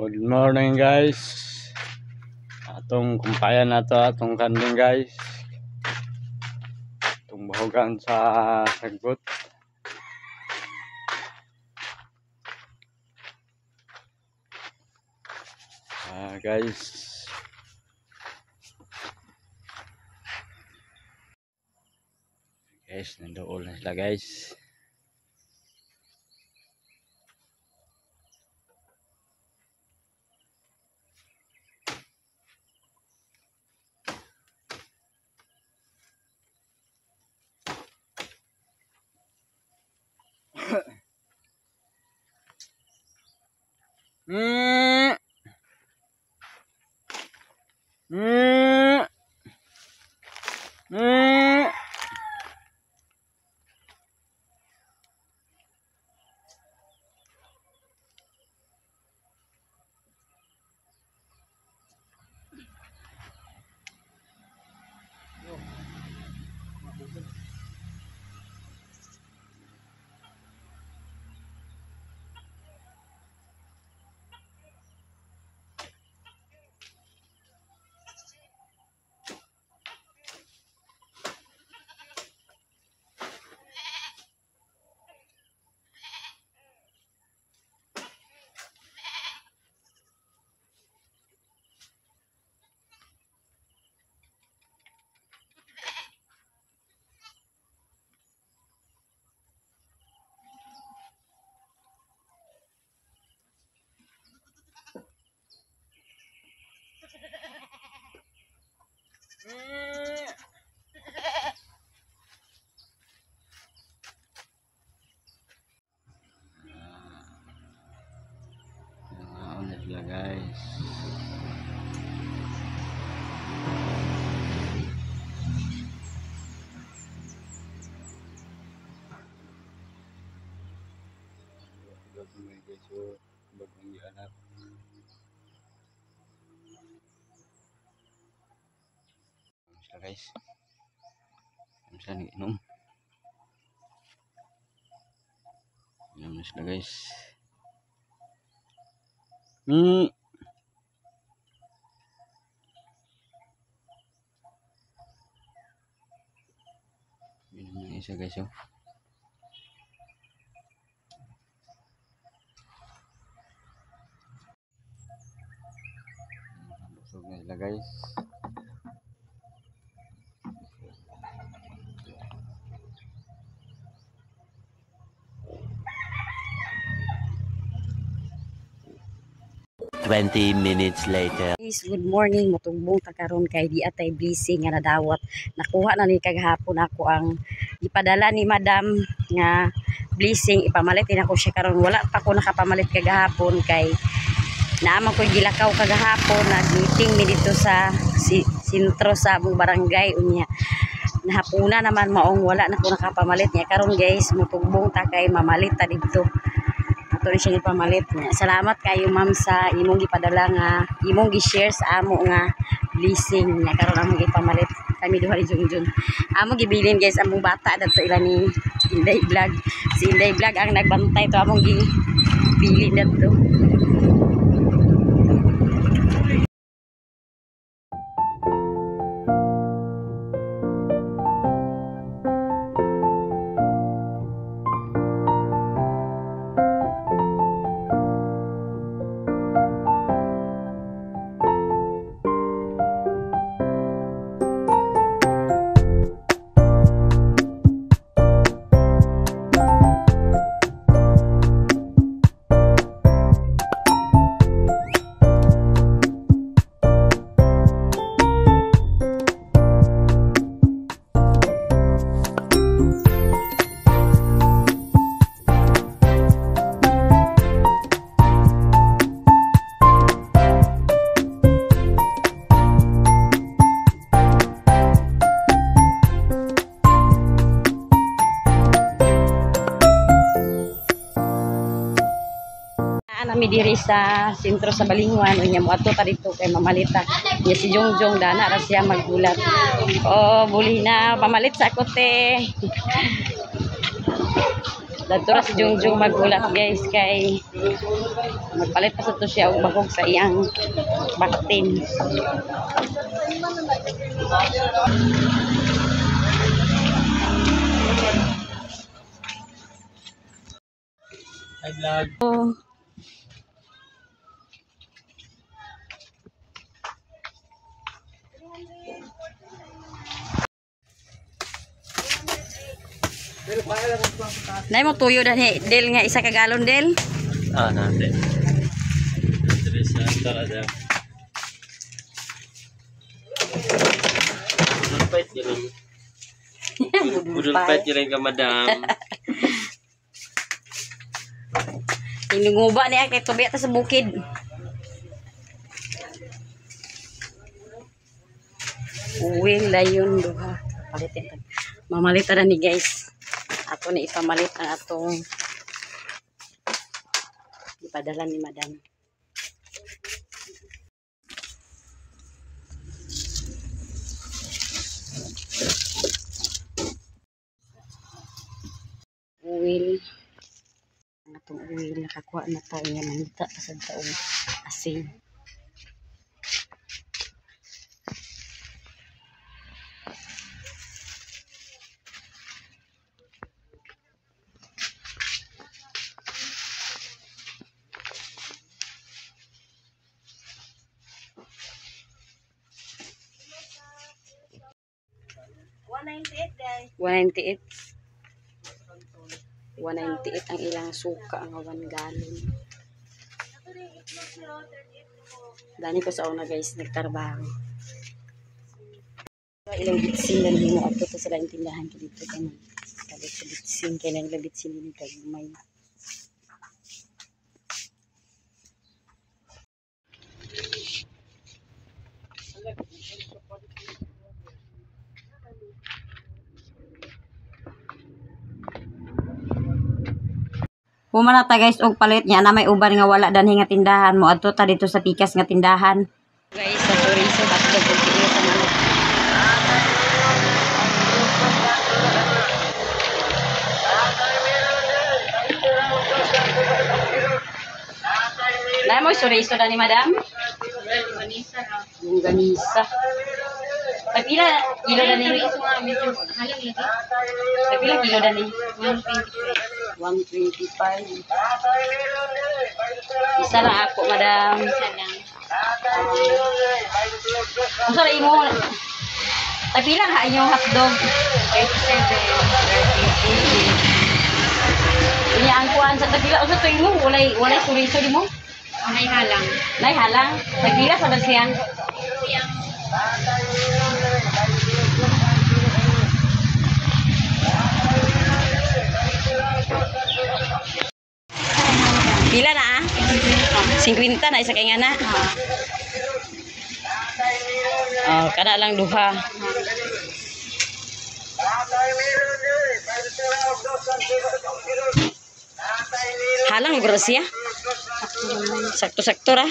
Good morning guys. Atong kumpayan na to atong kanding guys. Atong bahugan sa sagbot. Guys. Guys, nandoon na sila guys. Ya guys. Bagong anak. Guys. Bisa nih inom. Inom na sila guys. Inom na isa guys oh. Busog na sila guys. Minutes later. Good morning, mutugbong ta karon kay di atay blessing nga nadawat. Nakuha na ni kagahapon ako ang ipadala ni Madam nga blessing, ipamalit din ako siya karon. Wala pa ko nakapamalit kagahapon kay naamang ko gilakaw kagahapon. Nag-meeting mi dito sa sentro sa among barangay unya. Nahapuna naman maong wala na ko nakapamalit niya karon guys. Mutugbong ta kay mamalit ta dito. Ito rin siya ipamalit niya. Salamat kayo ma'am sa imong gipadala nga imong gi-share sa amo nga blessing niya karon among gipamalit kami duha ni Junjun. Among gibilin guys among bata dadto ila ni Inday Vlog. Si Inday Vlog ang nagbantay to among gibilin dadto. Nami diri sa sentro sa Balingwan unya moadto ta dito kay mamalita. Ya si Jongjong dana ra siya maggulat. Oh, buli na pamalit sa kote. Dadto ra si Jongjong maggulat guys kay Magpalit pa sa to siya og bagong sa iyang baktin. Hi vlog. Oh. Nay mo tuyo dan Del nga isa ka galon Del. Ah, nanti. Terus ntar ada. Budulpait jalan. Budulpait jalan ke madam. Tinunguba ni kay tubi ta sa bukid. Uwing layon duha. Palitin ta. Mamalitan na ni guys. Ako ni ipamalit ang atong ipadala ni madam. Uwil. Ang atong uwil nakakuha na tayo nga manita sa taong asin. $198 $198 ang ilang suka ang 1 galon. Dani ko sa una guys nagtrabaho. Ilang bitsin lang hino ato to sila intindahan ko dito kanan. Sabi sa bitsin kay nang bitsin ni kagmay. Pumana ta guys og palit niya na may uban nga wala danhi nga tindahan mo adto ta dito sa pikas nga tindahan. Guys, sa chorizo bakto ko sa manok. Dai mo chorizo dani madam? Yung ganisa. Pagpila kilo dani? Pagpila kilo dani? 125. Isa lang ako, madam. Isa lang. Ang sarap mo. Pagpila ha inyong hotdog? 37. Ini ang kuhan sa tagpila. O sa tuwing mo, walay suriso di mo? Nay halang. Nay halang? Pagpila sa bagsiyang? Pila na ah? 50 na isa kay nga na. Oh, kana lang duha. Halang grosya. Sakto-sakto ra.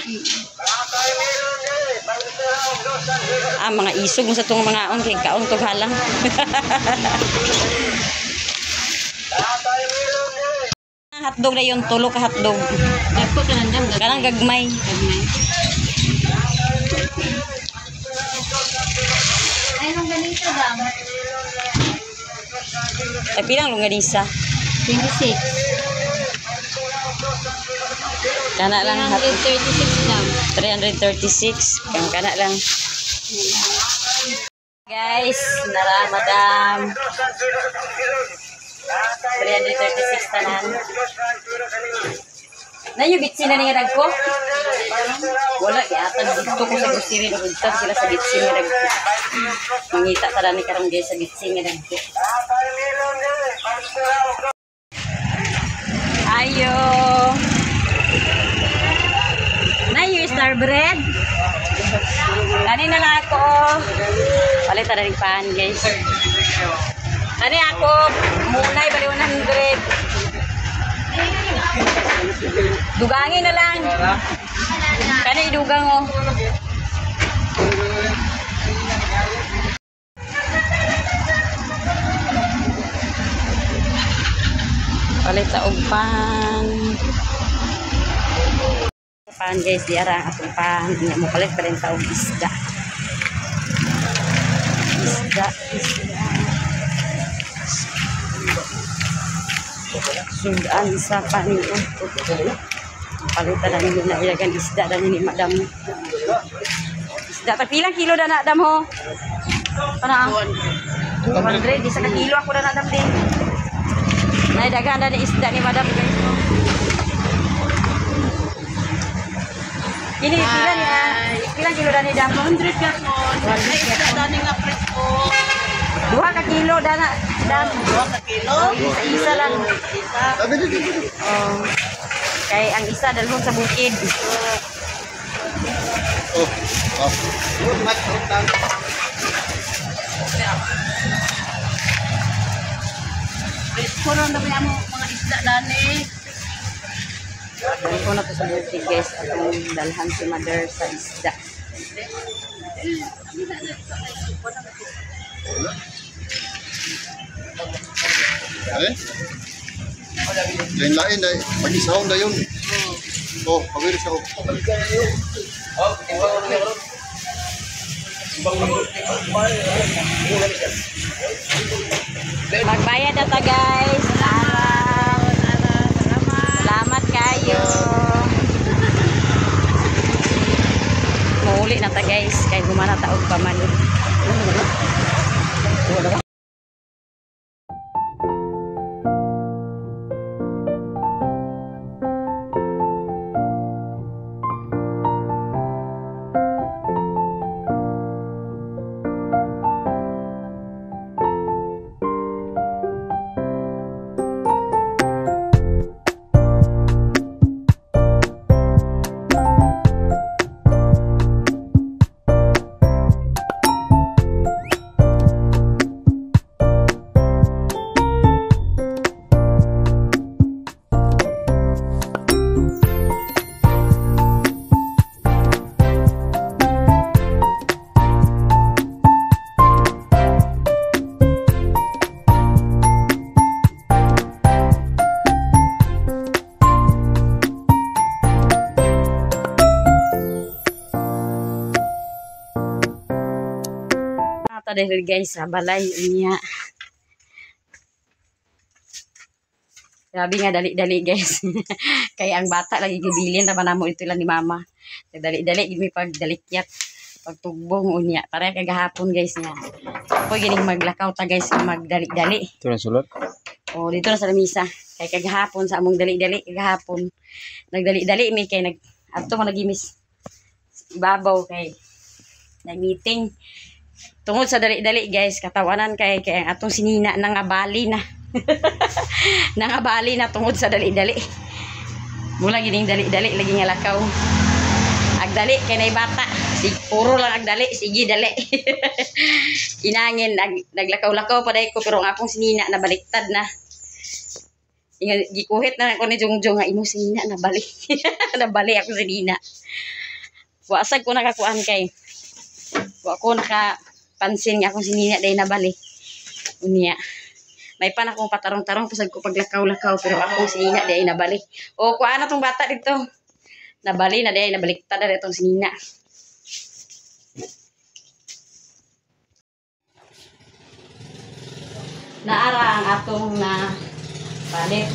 Mga isog mo sa tong mga on kay kaon tog halang. Hotdog na yung tulo ka hotdog. Dagko ka nandang kanang gagmay. Ay longganisa dam. Ay pilang longganisa? 26. Kana lang 336 dam. 336 kang kana lang. Guys, nara madam. 336 tanan. Na yung bitsin na nga dagko? Wala, iatan dito ko sa grocery. Nagpunta sila sa bitsin nga dagko. Mangita tala ni karang guys sa bitsin nga dagko. Ayo! Na yung star bread? Kanina lang ako. Palitan na rin pan guys. Ani ako, munay bali 100. Dugangin na lang. Kani idugang oh. Palit sa ugpan. isapan guys di ara atong pan nya mo palit pa rin taog isda. Sudan isapan ni palitan na nila na ilagan isda dan ini madam. Isda tapi ilang kilo na dam ho? Kana 100 isa ka kilo ako na dam din. Nay dagan na ni isda ni madam guys. Ini pila ni ilang kilo na ni dam? 100 ka po. Isda dani nga presko. 2 ka kilo dana dam. 2 ka kilo. Isa lang. Isa. Oh. Kay ang isa dalhon sa bukid. Presko ron dami amo mga isda dani. Dalhon na to sa bukid guys atong dalhan si mother sa isda. Lain-lain na mag-isahon na yun. Oh, pawiris ako. Magbayad na ta guys. Salamat kayo. Mauli na ta guys kay gumana taog pa man. Dahil guys sa balay niya. Grabe nga dali-dali guys. Kaya ang bata lagi gibilin ra manamo ito lang ni mama. Dali-dali gimi pagdalikyat pagtugbong unya para kagahapon guys nga. Ako gining maglakaw ta guys magdali-dali. Ito na sulot. Oh dito na sa lamisa. Kay kagahapon sa among dali-dali kagahapon. Nagdali-dali mi kay adto man nagimis. Ibabaw kay nag-meeting. Tungod sa dali-dali guys, katawanan kay ang atong sinina nangabali na. Nangabali na tungod sa dali-dali. Mula gining dali-dali lagi nga lakaw. Agdali kay nay bata. Puro lang agdali, sige dali. Inangin naglakaw-lakaw pa dai ko pero ang akong sinina nabaliktad na. Gikuhit na ako ni Jongjong nga imo sinina nabali. Nabali ako sinina. Wasag ko nakakuan kay. Wa ko nakapansin nga akong sinina day nabali. Unya. May pan akong patarong-tarong pasag ko paglakaw-lakaw pero akong sinina day nabali. O kuan na tong bata dito. Nabali na day nabaliktad na itong sinina. Naara ang atong na palit.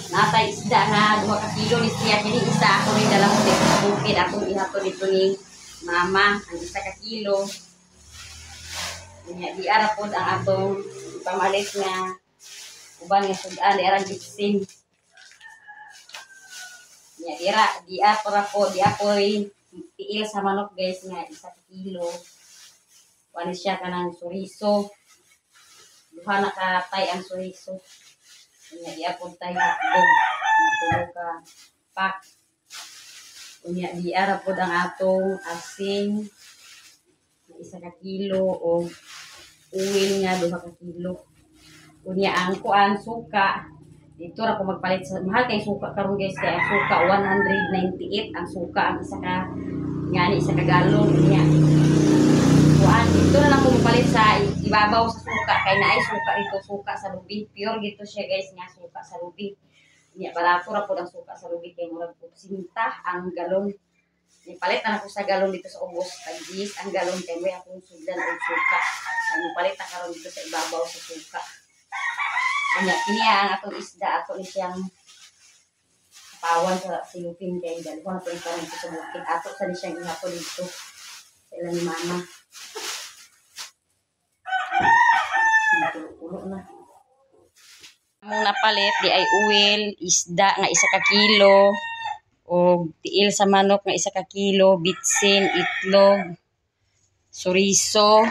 Natay isda nga 2 ka kilo ni siya kini isa ako rin dala mo dito sa bukid akong ihato dito ni mama ang 1 ka kilo. Nya di ara pod ang atong pamalit nga uban nga sudan di ara gitsin. Nya di ara po di ako'y tiil sa manok guys nga 1 kilo. Wala siya kanang suriso. Duha na katay ang suriso. Unya di apod tayo hotdog natulog ka pak. Unya di ara pod ang atong asin 1 ka kilo o uwil nga 2 ka kilo. Unya ang kuan suka dito ra ko magpalit sa mahal kay suka karon guys kay ang suka 198 ang suka ang 1 ka ngani 1 ka galon niya. Kuan dito na lang ko magpalit sa ibabaw sa suka kay naay suka ito suka sa lubi pure gito siya guys nga suka sa lubi. Nya barato ra pud ang suka sa lubi kay murag pud sinta ang galon. Nipalit na ako sa galon dito sa ubos. Tag-10 ang galon kay may akong sugdan og suka. Ang palit na karon dito sa ibabaw sa suka. Anya kini ang atong isda ato ni siyang pawan sa silupin kay dalawang na pwede dito sa bukid. Ato sa ni siyang ihapon dito sa ilang mama. Ulo na. Among napalit di ay uwil, isda nga 1 ka kilo, o tiil sa manok nga 1 ka kilo, bitsin, itlog, suriso,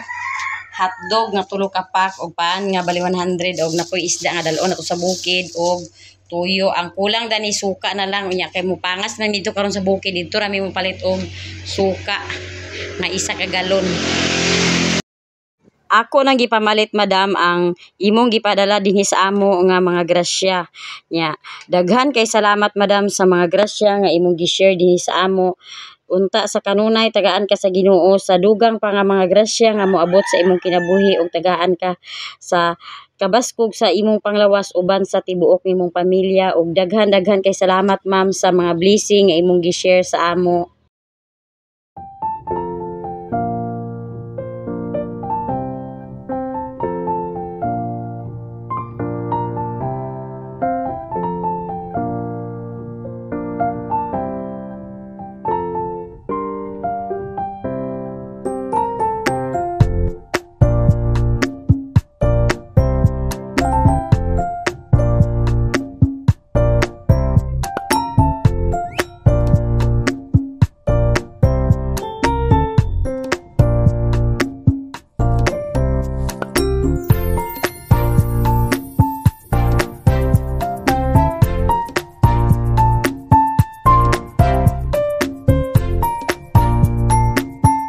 hotdog nga 3 ka pack og paan nga bali 100 og napoy isda nga dalon ato sa bukid og tuyo. Ang kulang dani suka na lang unya kay mupangas na dito karon sa bukid dito rami mo palit og suka nga 1 ka galon. Ako nang gipamalit madam ang imong gipadala dinhi sa amo nga mga grasya. Nya, daghan kay salamat madam sa mga grasya nga imong gi-share dinhi sa amo. Unta sa kanunay tagaan ka sa Ginoo sa dugang pa nga mga grasya nga moabot sa imong kinabuhi ug tagaan ka sa kabaskog sa imong panglawas uban sa tibuok nimong pamilya ug daghan kay salamat ma'am sa mga blessing nga imong gi-share sa amo.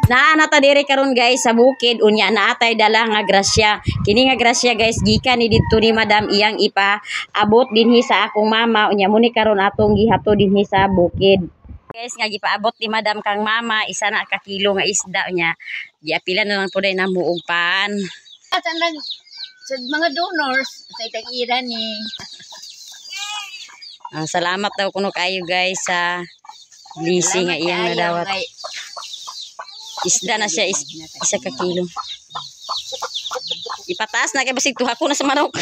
Naanata diri karon guys sa bukid unya naatay dala nga grasya. Kini nga grasya guys gikan ni didto ni madam iyang ipaabot dinhi sa akong mama unya mo ni karon atong gihato dinhi sa bukid. Guys nga gipaabot ni madam kang mama 1 na ka kilo nga isda unya giapilan na lang puday na muog paan. At sa mga donors, sa itag-ira ni. Salamat daw kuno kayo guys sa blessing nga iyang nadawat. Isda na siya 1 ka kilo. Ipataas na kay basig tuha ko na sa manok.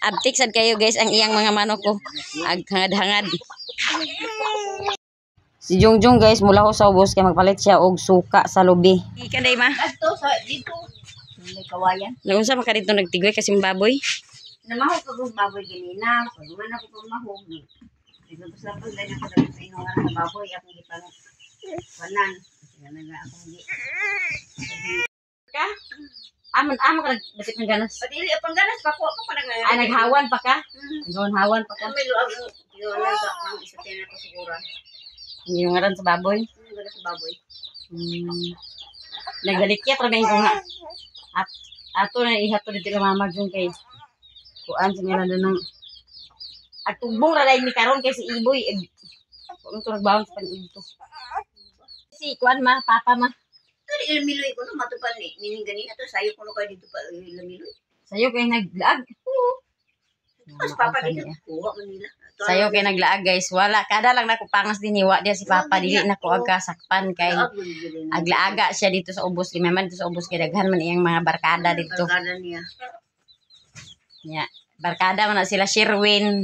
Abtik sad kayo guys ang iyang mga manok ko. Aghangad-hangad. Si Jongjong guys mula ko sa ubos kay magpalit siya og suka sa lubi. Ikan day ma. Ato sa dito. May kawayan. Naunsa man ka dito nagtigoy kasi baboy? Namahog ko kung baboy ganina. Pag man ako kung mahog. Dito sa pag ganyan ko sa inong nga baboy akong gipang wanan. Ganun nga akong gi. Ka? Amon ka nagbasit ng ganas. Padili apang ganas pa ko pa nang. Naghawan pa ka? Naghawan pa ka? May luag yung sa pang isa tin ako siguro. Yung ngaran sa baboy? Ganas sa baboy. Nagdalikyat ramin ko nga. At ato na ihato dito ka mama dyan kay kuan sa nga na ng at tugbong ralay ni karon kay si Iboy. Kung ito nagbawang sa panito. Si kuan ma, papa ma. Kali ilamiloy ko no matupan ni nining ganina to sayo ko no kay dito pa ilamiloy. Sayo kay naglaag. Tapos papa dito kuha man nila. Sayo kay naglaag guys. Wala kada lang nako pangas diniwa dia si papa dili na ko aga sakpan kay aglaaga siya dito sa ubos. Limaman dito sa ubos kay daghan man iyang mga barkada dito. Barkada niya. Ya, barkada man na sila Sherwin.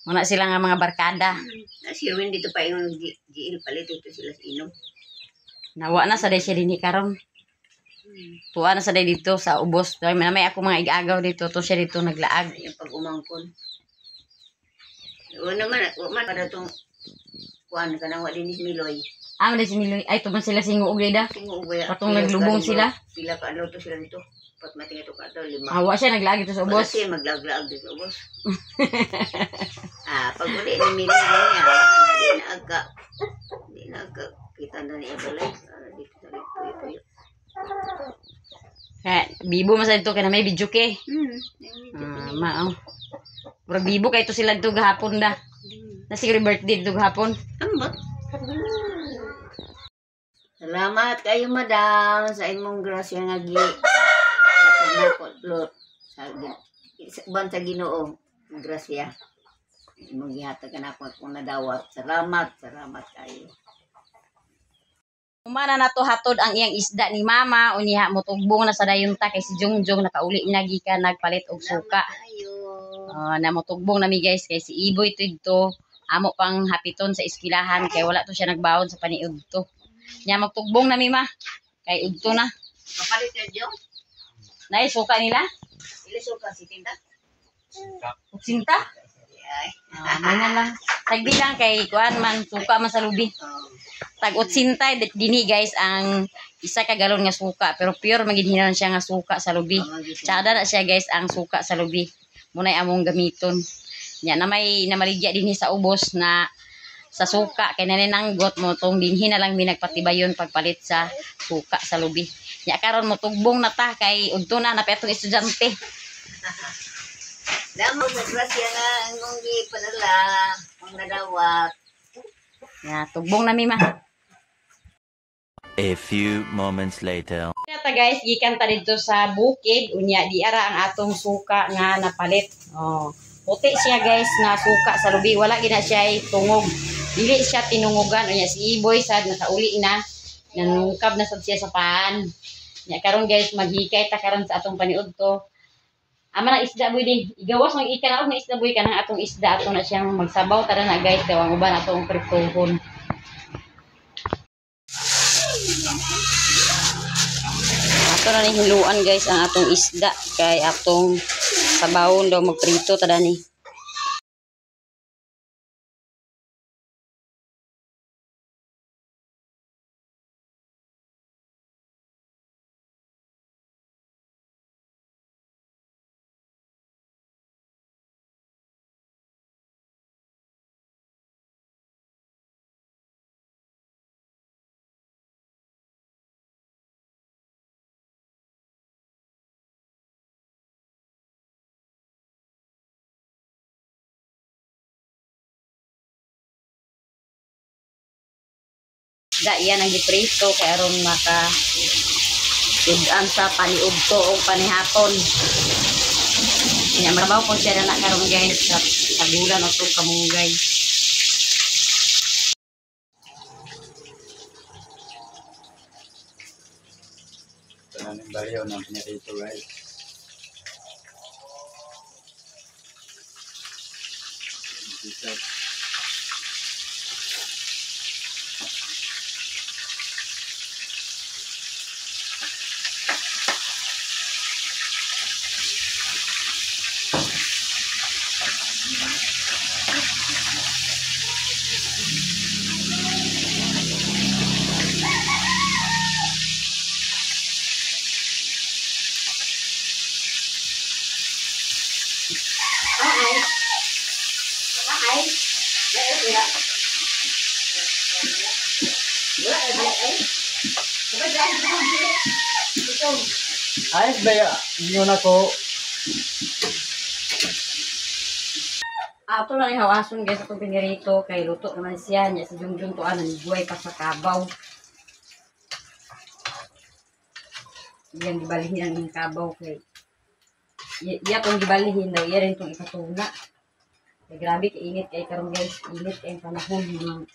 Muna sila nga mga barkada. Sherwin dito pa yung GL palit ito sila sa inom. Nawa na sa day siya din karon. Tuwa na sa day dito sa ubos. May ako mga igagaw dito. To siya dito naglaag. Yung pag umangkon. Naman para itong kuhan ka nang wali ni Miloy. Wala si Miloy. Ay, tuman sila singuog da. Singuog. Patong naglubong sila. Pila ka ano to sila dito. Pat mating ito ka to, 5. Awa siya naglaag dito sa ubos. Kasi maglaglaag dito sa ubos. Pag uli ni Miloy niya, hindi na agka. Kita na niya balay. Dito sa puyo-puyo. Bibo mas dito kaya na may video ke. Mao. Murag bibo kay to sila dito gahapon da. Na siguro birthday dito gahapon. Ambot. Salamat kayo madam sa imong grasya nga gi. Sa Ginoo. grasya. Maghihatag ka na ako kung nadawat. Salamat kayo. Umana na to hatod ang iyang isda ni mama unya mo tugbong na sa dayunta kay si Jongjong nakauli na gikan nagpalit og suka. Ayo. Na mo tugbong nami guys kay si Iboy tidto amo pang hapiton sa eskwelahan kay wala to siya nagbaon sa paniud to. Nya magtugbong nami ma kay udto na. Kapalit ka Jong. Nay suka nila? Ili suka si tinda. Sinta? Ay. May na lang. Tagdi lang kay kuan man suka man sa lubi. Tag 80 dinhi guys ang isa ka galon nga suka pero pure magidhinan siya nga suka sa lubi. Tsada na siya guys ang suka sa lubi. Munay among gamiton. Nya na may namaligya dinhi sa ubos na sa suka kay naninanggot mo tong dinhi na lang mi nagpatibayon pagpalit sa suka sa lubi. Nya karon mo tugbong na ta kay udto na napetong estudyante. Damo sa grasya nga ang gipadala ang nadawat. Nya tugbong nami ma. A few moments later. Kata guys, gikan ta dito sa bukid unya di ara ang atong suka nga napalit. Oh, puti siya guys nga suka sa lubi, wala gina siya tungog. Dili siya tinungugan unya si Iboy sad nakauli na. Nanungkab na sad siya sa paan. Nya karon guys maghikay ta karon sa atong paniud to. Ama na isda boy din. Igawas ng ikanaog na isda boy kanang atong isda ato na siyang magsabaw tara na guys kay uban atong prituhon. Ato na ni hiluan guys ang atong isda kay atong sabawon daw magprito tada ni. Da iyan ang giprito kay aron maka sudan sa paniud to o panihapon. Nya mabaw po siya na karon guys sa tagulan o tong kamunggay. Tanan ng baliw na pinarito guys. Ayos ba yun ako? Ato lang hawason guys atong pinirito kay luto naman siya nya si Jongjong to anan buhay pa sa kabaw. Yan gibalihin ang kabaw kay iya tong gibalihin daw iya rin tong ipatuna. Kay grabe kay init kay karon guys, init kay panahon ng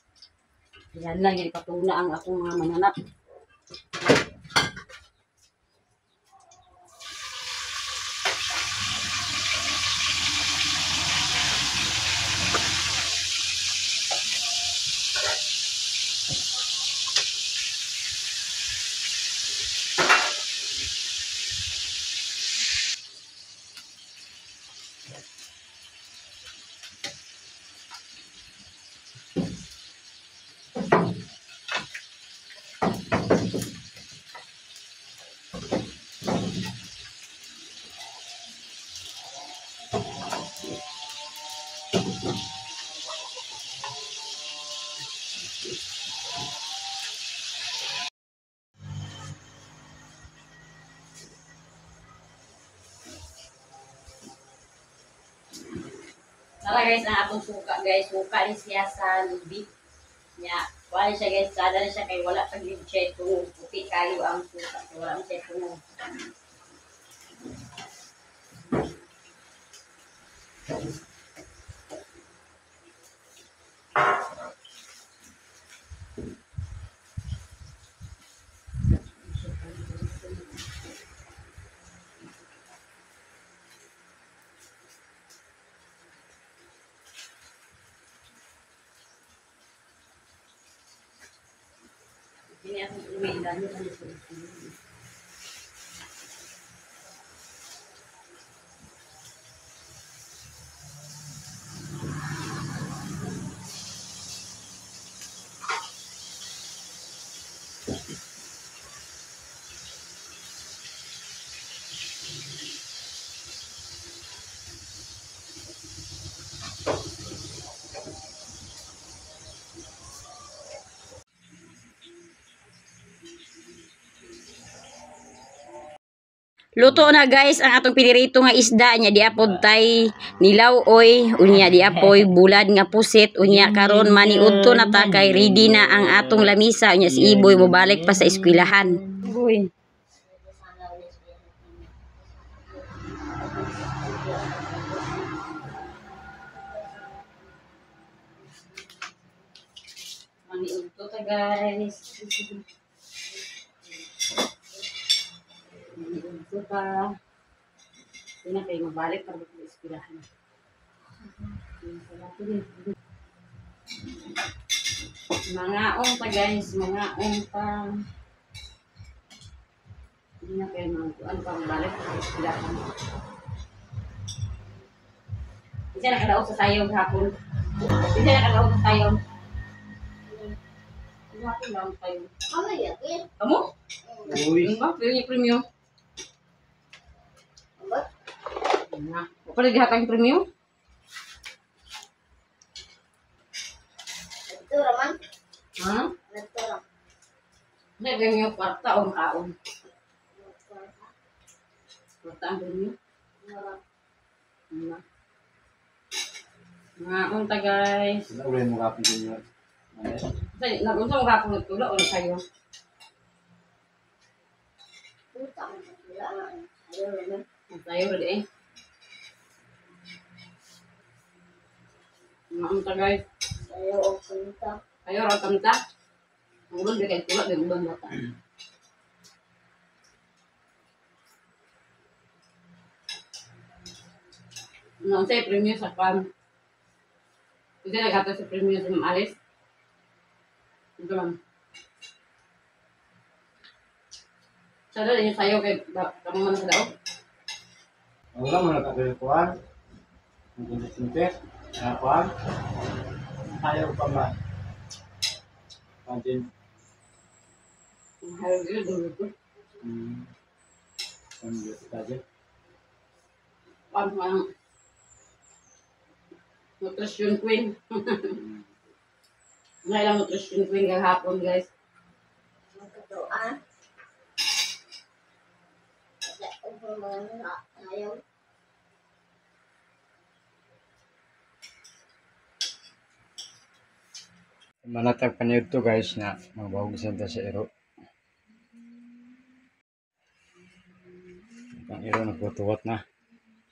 yan lang yung ipatuna ang akong mga mananap. Tara guys, ang atong suka guys. Suka ni siya sa lubi. Nya, wala siya guys. Sada na siya kay wala pag siya itong puti kayo ang suka. Kaya wala siya itong Ini aku uwilan. Luto na guys ang atong pinirito nga isda nya diapod tay nilaw oy unya diapoy bulad nga pusit unya karon maniudto na ta kay ready na ang atong lamisa unya si Iboy mo balik pa sa eskwelahan. Iboy. Maniudto ta guys. Ito pa. Hindi na kayo mabalik para sa eskwelahan. Mga pa guys, mga pa. Hindi na kayo mabalik para sa eskwelahan. Hindi na nakadaog sa sayong hapon. Hindi na nakadaog sa sayong. Hapon lang tayo. Kamu? Uy. Ba? Premium. Nah, apa lagi hatang premium? Ito raman. Ha? Ito ram. Hindi, ganyan yung kwarta o kaon. Kwarta ang premium. Ngaon ta guys. Wala ulit mo kapit yun. Nagunsa mo kapon nagtula o sa'yo? Puta mo wala. Ayaw naman. Sa'yo rin eh. Ngaon ta guys. Ayaw o punta. Ayaw ratang ta. Ang ulan di kayo tula, di ulan bata. Ngaon sa'yo premium sa pan. Hindi nagkata sa premium sa Alice. Ito lang. Sada din yung sayo kay kamu man sa daw. Wala mo nakapilikuan. Ang sinter. Kuan. Ayaw pa man. Pantin. Hayo dito dito. Ano dito tayo? Pang nutrition queen. Ngayon nutrition queen kahapon guys. Magkatuan. Ayaw. Manatag pa niyo ito guys na magbahugisan ta sa iro. Ang iro nagtutuwat na.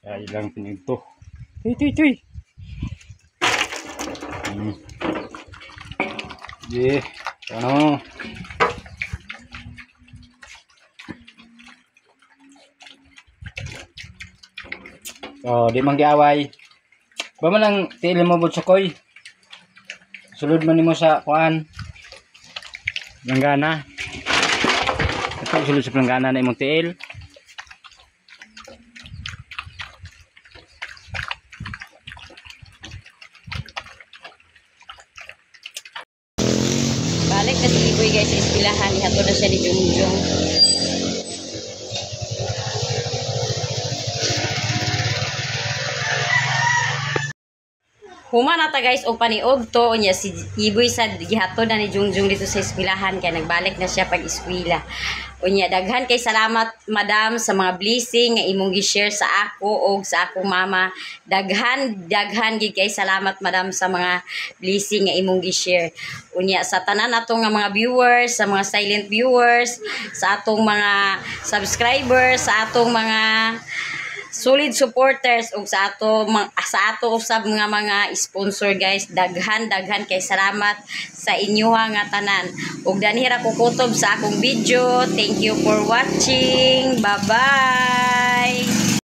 Kaya ilang pinigto. Tuy. Yeah. Ano? Oh, di man giaway. Ba man lang tiil mo bud sukoy. Sulod man nimo sa kuan. Langgana. Ito sulod sa langgana na imong tiil. Balik na si Iboy guys sa eskwelahan. Ihato na siya ni Jungjung. Human na ta guys o paniog to niya si Iboy sa gihatod na ni Jungjung dito sa eskwelahan kaya nagbalik na siya pag eskwela. Unya daghan kay salamat madam sa mga blessing nga imong gi-share sa ako o sa akong mama. Daghan gid kay salamat madam sa mga blessing nga imong gi-share. Unya sa tanan natong nga mga viewers, sa mga silent viewers, sa atong mga subscribers, sa atong mga solid supporters ug sa ato usab mga sponsor guys. Daghan kay salamat sa inyoha nga tanan. Ug danhira ko kutob sa akong video. Thank you for watching. Bye-bye.